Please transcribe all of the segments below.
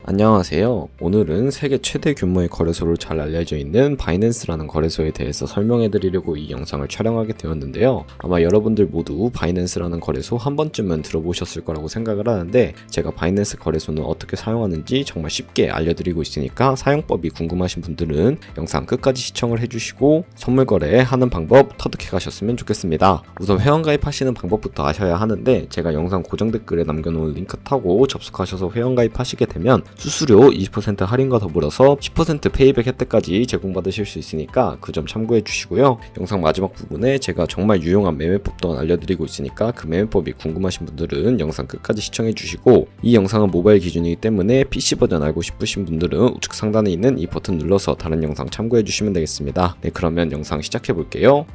안녕하세요. 오늘은 세계 최대 규모의 거래소로 잘 알려져 있는 바이낸스라는 거래소에 대해서 설명해 드리려고 이 영상을 촬영하게 되었는데요. 아마 여러분들 모두 바이낸스라는 거래소 한 번쯤은 들어보셨을 거라고 생각을 하는데, 제가 바이낸스 거래소는 어떻게 사용하는지 정말 쉽게 알려드리고 있으니까 사용법이 궁금하신 분들은 영상 끝까지 시청을 해주시고 선물 거래하는 방법 터득해 가셨으면 좋겠습니다. 우선 회원가입하시는 방법부터 아셔야 하는데, 제가 영상 고정 댓글에 남겨놓은 링크 타고 접속하셔서 회원가입하시게 되면 수수료 20% 할인과 더불어서 10% 페이백 혜택까지 제공받으실 수 있으니까 그 점 참고해 주시고요. 영상 마지막 부분에 제가 정말 유용한 매매법 또한 알려드리고 있으니까 그 매매법이 궁금하신 분들은 영상 끝까지 시청해 주시고, 이 영상은 모바일 기준이기 때문에 PC 버전 알고 싶으신 분들은 우측 상단에 있는 이 버튼 눌러서 다른 영상 참고해 주시면 되겠습니다. 네, 그러면 영상 시작해 볼게요.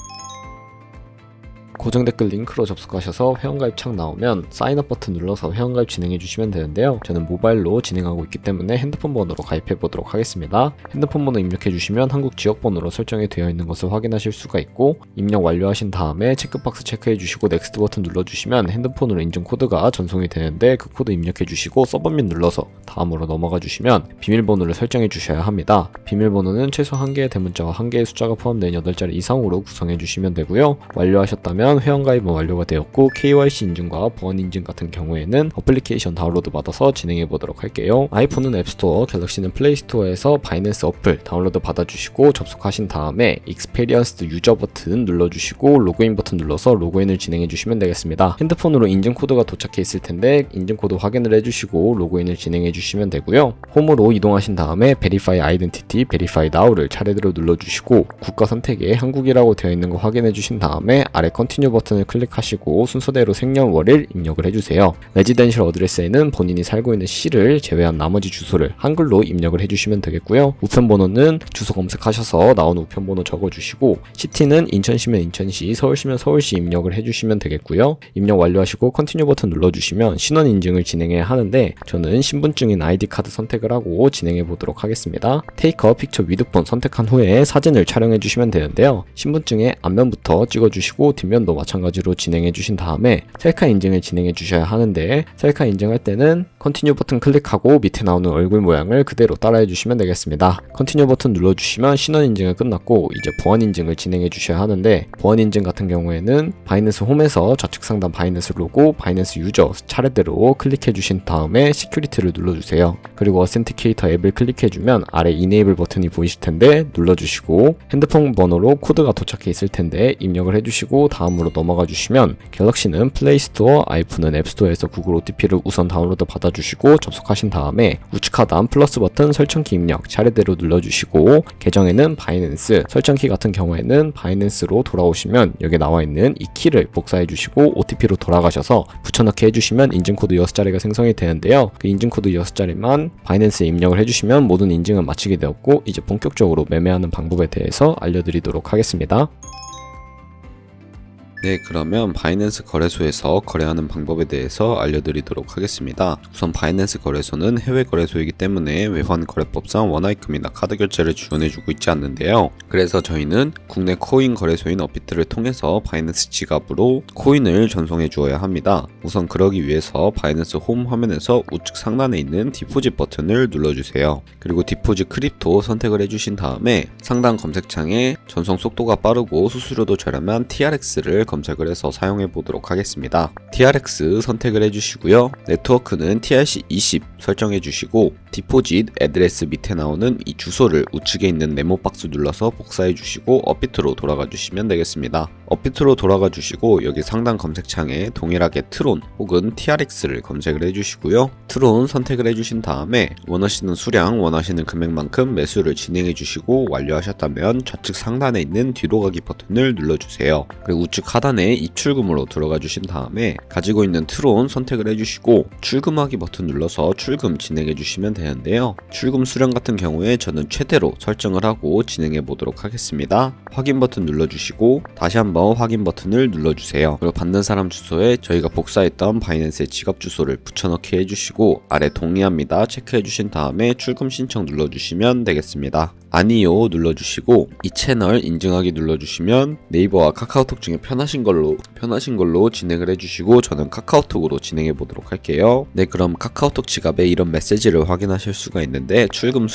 고정 댓글 링크로 접속하셔서 회원가입 창 나오면 사인업 버튼 눌러서 회원가입 진행해 주시면 되는데요. 저는 모바일로 진행하고 있기 때문에 핸드폰 번호로 가입해 보도록 하겠습니다. 핸드폰 번호 입력해 주시면 한국 지역 번호로 설정이 되어 있는 것을 확인하실 수가 있고, 입력 완료하신 다음에 체크박스 체크해 주시고 넥스트 버튼 눌러 주시면 핸드폰으로 인증 코드가 전송이 되는데, 그 코드 입력해 주시고 서브밋 눌러서 다음으로 넘어가 주시면 비밀번호를 설정해 주셔야 합니다. 비밀번호는 최소 1개의 대문자와 1개의 숫자가 포함된 8자리 이상으로 구성해 주시면 되고요. 완료하셨다면 회원가입은 완료가 되었고, KYC 인증과 보안 인증 같은 경우에는 어플리케이션 다운로드 받아서 진행해 보도록 할게요. 아이폰은 앱스토어, 갤럭시는 플레이스토어에서 바이낸스 어플 다운로드 받아주시고 접속하신 다음에 익스페리언스 유저 버튼 눌러주시고 로그인 버튼 눌러서 로그인을 진행해 주시면 되겠습니다. 핸드폰으로 인증 코드가 도착해 있을 텐데 인증 코드 확인을 해주시고 로그인을 진행해 주시면 되고요. 홈으로 이동하신 다음에 Verify Identity, Verify Now를 차례대로 눌러주시고 국가 선택에 한국이라고 되어 있는 거 확인해 주신 다음에 아래 컨티뉴 버튼을 클릭하시고 순서대로 생년월일 입력을 해주세요. 레지덴셜 어드레스에는 본인이 살고 있는 시를 제외한 나머지 주소를 한글로 입력을 해주시면 되겠고요. 우편번호는 주소 검색하셔서 나온 우편번호 적어주시고, 시티는 인천시면 인천시, 서울시면 서울시 입력을 해주시면 되겠고요. 입력 완료하시고 컨티뉴 버튼 눌러주시면 신원 인증을 진행해야 하는데, 저는 신분증인 아이디 카드 선택을 하고 진행해 보도록 하겠습니다. 테이크 어 픽처 위드 폰 선택한 후에 사진을 촬영해 주시면 되는데요. 신분증의 앞면부터 찍어주시고 뒷면도 마찬가지로 진행해 주신 다음에 셀카 인증을 진행해 주셔야 하는데, 셀카 인증할 때는 컨티뉴 버튼 클릭하고 밑에 나오는 얼굴 모양을 그대로 따라해 주시면 되겠습니다. 컨티뉴 버튼 눌러주시면 신원 인증은 끝났고 이제 보안 인증을 진행해 주셔야 하는데, 보안 인증 같은 경우에는 바이낸스 홈에서 좌측 상단 바이낸스 로고, 바이낸스 유저 차례대로 클릭해 주신 다음에 시큐리티를 눌러주세요. 그리고 어센티케이터 앱을 클릭해 주면 아래 이네이블 버튼이 보이실 텐데 눌러주시고, 핸드폰 번호로 코드가 도착해 있을 텐데 입력을 해주시고 다음으로 넘어가 주시면 갤럭시는 플레이스토어, 아이폰은 앱스토어에서 구글 OTP를 우선 다운로드 받아주시고 접속하신 다음에 우측 하단 플러스 버튼 설정키 입력 차례대로 눌러주시고, 계정에는 바이낸스, 설정키 같은 경우에는 바이낸스로 돌아오시면 여기 나와 있는 이 키를 복사해 주시고 OTP로 돌아가셔서 붙여넣기 해주시면 인증코드 6자리가 생성이 되는데요. 그 인증코드 6자리만 바이낸스에 입력을 해주시면 모든 인증은 마치게 되었고, 이제 본격적으로 매매하는 방법에 대해서 알려드리도록 하겠습니다. 네, 그러면 바이낸스 거래소에서 거래하는 방법에 대해서 알려드리도록 하겠습니다. 우선 바이낸스 거래소는 해외 거래소이기 때문에 외환 거래법상 원화입금이나 카드 결제를 지원해주고 있지 않는데요. 그래서 저희는 국내 코인 거래소인 업비트를 통해서 바이낸스 지갑으로 코인을 전송해 주어야 합니다. 우선 그러기 위해서 바이낸스 홈 화면에서 우측 상단에 있는 디포짓 버튼을 눌러주세요. 그리고 디포짓 크립토 선택을 해주신 다음에 상단 검색창에 전송 속도가 빠르고 수수료도 저렴한 TRX를 검색을 해서 사용해 보도록 하겠습니다. TRX 선택을 해주시고요. 네트워크는 TRC20 설정해 주시고, 디포짓 애드레스 밑에 나오는 이 주소를 우측에 있는 네모 박스 눌러서 복사해 주시고 업비트로 돌아가 주시면 되겠습니다. 업비트로 돌아가 주시고 여기 상단 검색창에 동일하게 트론 혹은 TRX를 검색을 해주시고요. 트론 선택을 해주신 다음에 원하시는 수량, 원하시는 금액만큼 매수를 진행해 주시고 완료하셨다면 좌측 상단에 있는 뒤로 가기 버튼을 눌러주세요. 그리고 우측 하단에 입출금으로 들어가 주신 다음에 가지고 있는 트론 선택을 해주시고 출금하기 버튼 눌러서 출금 진행해 주시면 되는데요. 출금 수량 같은 경우에 저는 최대로 설정을 하고 진행해 보도록 하겠습니다. 확인 버튼 눌러주시고 다시 한번 확인 버튼을 눌러주세요. 그리고 받는 사람 주소에 저희가 복사했던 바이낸스의 지갑 주소를 붙여넣기 해주시고 아래 동의합니다 체크해 주신 다음에 출금 신청 눌러주시면 되겠습니다. 아니요 눌러주시고 이 채널 인증하기 눌러주시면 네이버와 카카오톡 중에 편하신 걸로 진행을 해주시고 저는 카카오톡으로 진행해 보도록 할게요. 네, 그럼 카카오톡 지갑에 이런 메시지를 확인하실 수가 있는데 출금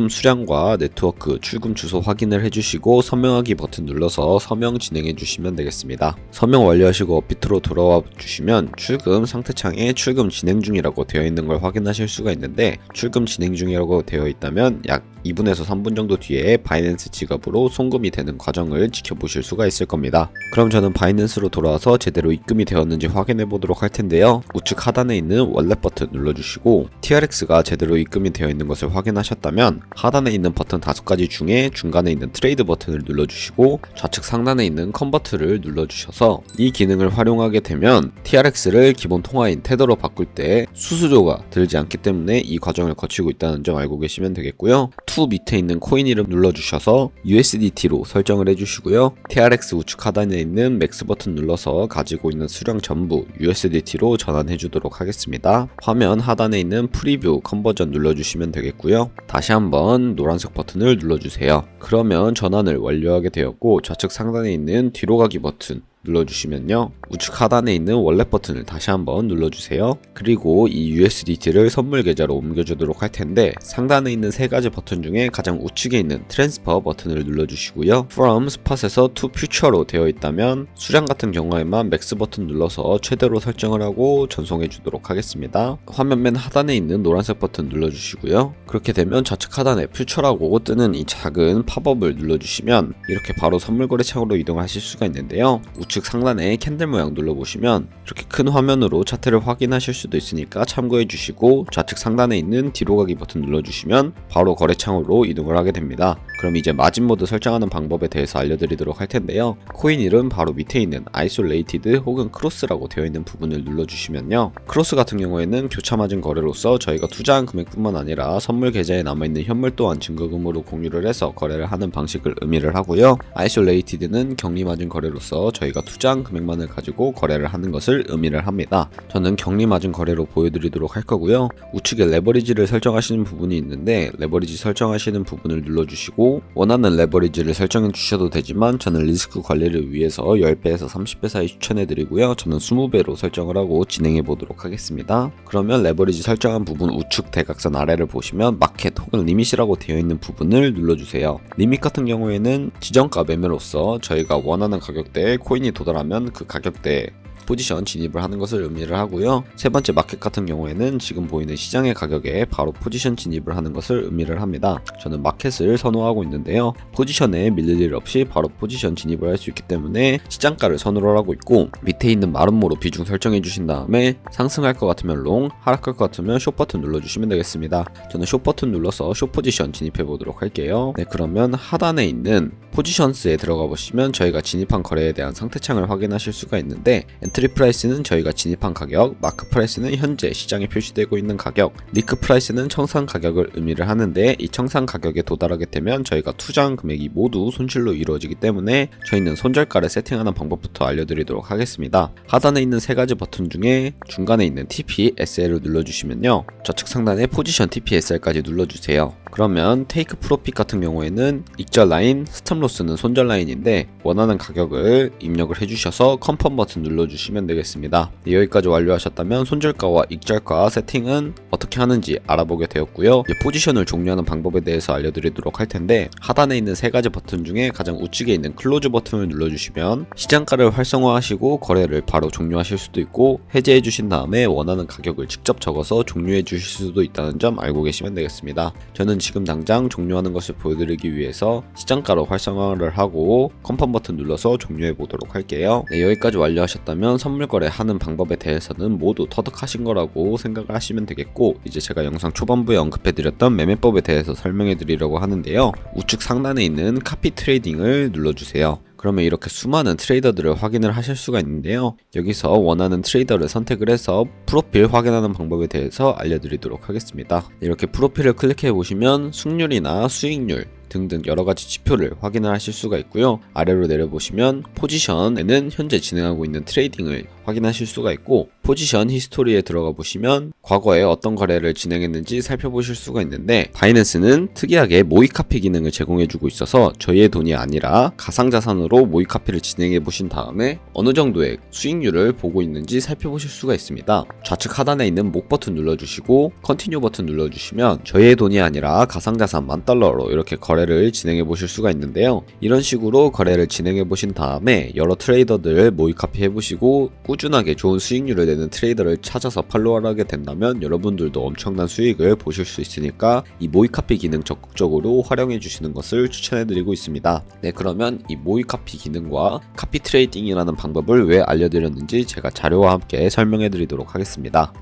수량과 네트워크, 출금 주소 확인을 해주시고 서명하기 버튼 눌러서 서명 진행해 주시면 되겠습니다. 서명 완료하시고 업비트로 돌아와 주시면 출금 상태창에 출금 진행 중이라고 되어 있는 걸 확인하실 수가 있는데 출금 진행 중이라고 되어 있다면 약 2분에서 3분 정도 뒤에 바이낸스 지갑으로 송금이 되는 과정을 지켜보실 수가 있을 겁니다. 그럼 저는 바이낸스로 돌아와서 제대로 입금이 되었는지 확인해 보도록 할 텐데요. 우측 하단에 있는 월렛 버튼 눌러주시고 TRX가 제대로 입금이 되어 있는 것을 확인하셨다면 하단에 있는 버튼 5가지 중에 중간에 있는 트레이드 버튼을 눌러주시고 좌측 상단에 있는 컨버트를 눌러주셔서 이 기능을 활용하게 되면 TRX를 기본 통화인 테더로 바꿀 때 수수료가 들지 않기 때문에 이 과정을 거치고 있다는 점 알고 계시면 되겠고요. 투 밑에 있는 코인 이름 눌러주셔서 USDT로 설정을 해주시고요. TRX 우측 하단에 있는 맥스 버튼 눌러서 가지고 있는 수량 전부 USDT로 전환해 주도록 하겠습니다. 화면 하단에 있는 프리뷰 컨버전 눌러주시면 되겠고요. 다시 한번 노란색 버튼을 눌러주세요. 그러면 전환을 완료하게 되었고 좌측 상단에 있는 뒤로 가기 버튼 눌러주시면요. 우측 하단에 있는 월렛 버튼을 다시 한번 눌러주세요. 그리고 이 USDT를 선물 계좌로 옮겨주도록 할 텐데 상단에 있는 3가지 버튼 중에 가장 우측에 있는 트랜스퍼 버튼을 눌러주시고요. From Spot에서 to Future로 되어 있다면 수량 같은 경우에만 맥스 버튼 눌러서 최대로 설정을 하고 전송해 주도록 하겠습니다. 화면 맨 하단에 있는 노란색 버튼 눌러주시고요. 그렇게 되면 좌측 하단에 Future라고 뜨는 이 작은 팝업을 눌러주시면 이렇게 바로 선물 거래 창으로 이동하실 수가 있는데요. 우측 상단에 캔들 모양 눌러보시면 이렇게 큰 화면으로 차트를 확인하실 수도 있으니까 참고해 주시고 좌측 상단에 있는 뒤로 가기 버튼 눌러주시면 바로 거래창으로 이동을 하게 됩니다. 그럼 이제 마진 모드 설정하는 방법에 대해서 알려드리도록 할 텐데요. 코인 이름 바로 밑에 있는 아이솔레이티드 혹은 크로스라고 되어 있는 부분을 눌러주시면요. 크로스 같은 경우에는 교차 마진 거래로서 저희가 투자한 금액뿐만 아니라 선물 계좌에 남아있는 현물 또한 증거금으로 공유를 해서 거래를 하는 방식을 의미를 하고요. 아이솔레이티드는 격리 마진 거래로서 저희가 투자한 금액만을 가지고 거래를 하는 것을 의미를 합니다. 저는 격리 마진 거래로 보여드리도록 할 거고요. 우측에 레버리지를 설정하시는 부분이 있는데 레버리지 설정하시는 부분을 눌러주시고 원하는 레버리지를 설정해 주셔도 되지만 저는 리스크 관리를 위해서 10배에서 30배 사이 추천해 드리고요. 저는 20배로 설정을 하고 진행해 보도록 하겠습니다. 그러면 레버리지 설정한 부분 우측 대각선 아래를 보시면 마켓 혹은 리밋이라고 되어 있는 부분을 눌러주세요. 리밋 같은 경우에는 지정가 매매로서 저희가 원하는 가격대에 코인이 도달하면 그 가격대에 포지션 진입을 하는 것을 의미를 하고요. 세 번째 마켓 같은 경우에는 지금 보이는 시장의 가격에 바로 포지션 진입을 하는 것을 의미를 합니다. 저는 마켓을 선호하고 있는데요. 포지션에 밀릴 일 없이 바로 포지션 진입을 할 수 있기 때문에 시장가를 선호를 하고 있고 밑에 있는 마름모로 비중 설정해 주신 다음에 상승할 것 같으면 롱, 하락할 것 같으면 숏 버튼 눌러주시면 되겠습니다. 저는 숏 버튼 눌러서 숏 포지션 진입해 보도록 할게요. 네, 그러면 하단에 있는 포지션스에 들어가 보시면 저희가 진입한 거래에 대한 상태창을 확인하실 수가 있는데 엔트리 프라이스는 저희가 진입한 가격, 마크 프라이스는 현재 시장에 표시되고 있는 가격, 리크 프라이스는 청산 가격을 의미를 하는데 이 청산 가격에 도달하게 되면 저희가 투자한 금액이 모두 손실로 이루어지기 때문에 저희는 손절가를 세팅하는 방법부터 알려드리도록 하겠습니다. 하단에 있는 3가지 버튼 중에 중간에 있는 TP, SL을 눌러주시면요. 좌측 상단에 포지션 TP, SL까지 눌러주세요. 그러면 테이크 프로핏 같은 경우에는 익절 라인, 스톱 로스는 손절 라인인데 원하는 가격을 입력을 해주셔서 컨펌 버튼 눌러주시면 되겠습니다. 네, 여기까지 완료하셨다면 손절가와 익절가 세팅은 어떻게 하는지 알아보게 되었고요. 이제 포지션을 종료하는 방법에 대해서 알려드리도록 할 텐데 하단에 있는 3가지 버튼 중에 가장 우측에 있는 클로즈 버튼을 눌러주시면 시장가를 활성화하시고 거래를 바로 종료하실 수도 있고 해제해 주신 다음에 원하는 가격을 직접 적어서 종료해 주실 수도 있다는 점 알고 계시면 되겠습니다. 저는 지금 당장 종료하는 것을 보여드리기 위해서 시장가로 활성화를 하고 컨펌 버튼 눌러서 종료해 보도록 할게요. 네, 여기까지 완료하셨다면 선물 거래하는 방법에 대해서는 모두 터득하신 거라고 생각을 하시면 되겠고 이제 제가 영상 초반부에 언급해드렸던 매매법에 대해서 설명해 드리려고 하는데요. 우측 상단에 있는 카피 트레이딩을 눌러주세요. 그러면 이렇게 수많은 트레이더들을 확인을 하실 수가 있는데요. 여기서 원하는 트레이더를 선택을 해서 프로필 확인하는 방법에 대해서 알려드리도록 하겠습니다. 이렇게 프로필을 클릭해 보시면 승률이나 수익률, 등등 여러가지 지표를 확인을 하실 수가 있고요. 아래로 내려보시면 포지션에는 현재 진행하고 있는 트레이딩을 확인하실 수가 있고, 포지션 히스토리에 들어가 보시면 과거에 어떤 거래를 진행했는지 살펴보실 수가 있는데, 바이낸스는 특이하게 모의카피 기능을 제공해주고 있어서 저희의 돈이 아니라 가상자산으로 모의카피를 진행해 보신 다음에 어느 정도의 수익률을 보고 있는지 살펴보실 수가 있습니다. 좌측 하단에 있는 목 버튼 눌러주시고 컨티뉴 버튼 눌러주시면 저희의 돈이 아니라 가상자산 $10,000로 이렇게 거래를 진행해 보실 수가 있는데요. 이런 식으로 거래를 진행해 보신 다음에 여러 트레이더들 모의카피 해보시고 꾸준하게 좋은 수익률을 내는 트레이더를 찾아서 팔로우를 하게 된다면 여러분들도 엄청난 수익을 보실 수 있으니까 이 모의카피 기능 적극적으로 활용해 주시는 것을 추천해 드리고 있습니다. 네, 그러면 이 모의카피 기능과 카피 트레이딩이라는 방법을 왜 알려드렸는지 제가 자료와 함께 설명해 드리도록 하겠습니다.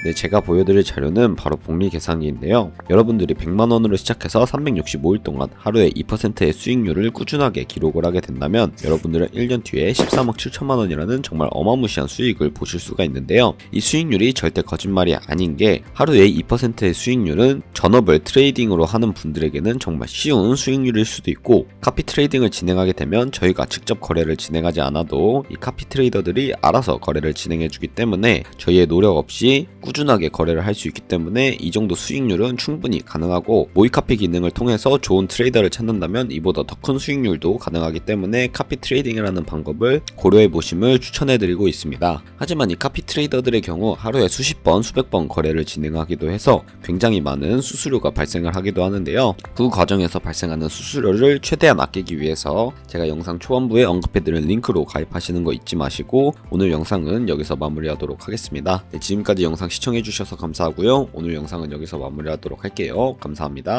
네, 제가 보여드릴 자료는 바로 복리 계산기인데요. 여러분들이 100만원으로 시작해서 365일 동안 하루에 2%의 수익률을 꾸준하게 기록을 하게 된다면 여러분들은 1년 뒤에 13억 7천만원이라는 정말 어마무시한 수익을 보실 수가 있는데요. 이 수익률이 절대 거짓말이 아닌 게, 하루에 2%의 수익률은 전업을 트레이딩으로 하는 분들에게는 정말 쉬운 수익률일 수도 있고, 카피 트레이딩을 진행하게 되면 저희가 직접 거래를 진행하지 않아도 이 카피 트레이더들이 알아서 거래를 진행해주기 때문에 저희의 노력 없이 꾸준하게 거래를 할 수 있기 때문에 이 정도 수익률은 충분히 가능하고, 모의카피 기능을 통해서 좋은 트레이더를 찾는다면 이보다 더 큰 수익률도 가능하기 때문에 카피 트레이딩이라는 방법을 고려해 보심을 추천해 드리고 있습니다. 하지만 이 카피 트레이더들의 경우 하루에 수십 번 수백 번 거래를 진행하기도 해서 굉장히 많은 수수료가 발생을 하기도 하는데요. 그 과정에서 발생하는 수수료를 최대한 아끼기 위해서 제가 영상 초반부에 언급해 드린 링크로 가입하시는 거 잊지 마시고, 오늘 영상은 여기서 마무리하도록 하겠습니다. 네, 지금까지 영상 시청해주셔서 감사하고요. 오늘 영상은 여기서 마무리하도록 할게요. 감사합니다.